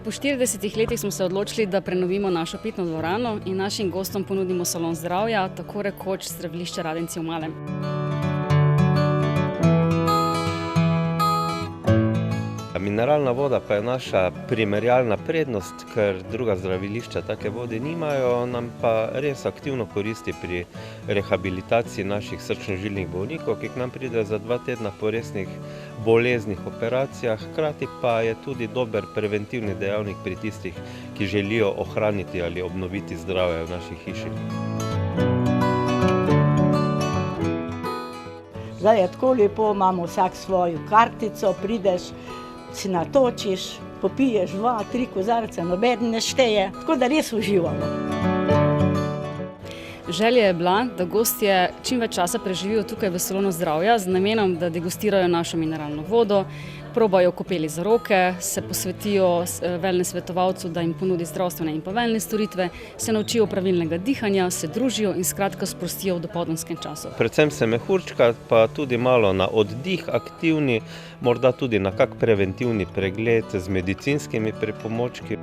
Po 40 letih smo se odločili, da prenovimo našo pitno dvorano in našim gostom ponudimo salon zdravja, tako rekoč zdravilišče Radenci v Malem. Mineralna voda pa je naša primerjalna prednost, ker druga zdravilišča take vode nimajo, nam pa res aktivno koristi pri rehabilitaciji naših srčno-žilnih bolnikov, ki k nam pride za 2 tedna po resnih boleznih operacijah, hkrati pa je tudi dober preventivni dejavnik pri tistih, ki želijo ohraniti ali obnoviti zdravje v naši hiši. Zdaj je tako lepo, imamo vsak svojo kartico, prideš, si natočiš, popiješ 2-3 kozarce, nobeden ne šteje, tako da res uživamo. Želja je bila, da gostje čim več časa preživijo tukaj v salonu zdravja z namenom, da degustirajo našo mineralno vodo, probajo kopeli za roke, se posvetijo wellness svetovalcu, da jim ponudi zdravstvene in pa wellness storitve, se naučijo pravilnega dihanja, se družijo in skratka sprostijo v dopoldanskem času. Predvsem se mehurčka, pa tudi malo na oddih aktivni, morda tudi na kak preventivni pregled z medicinskimi pripomočki.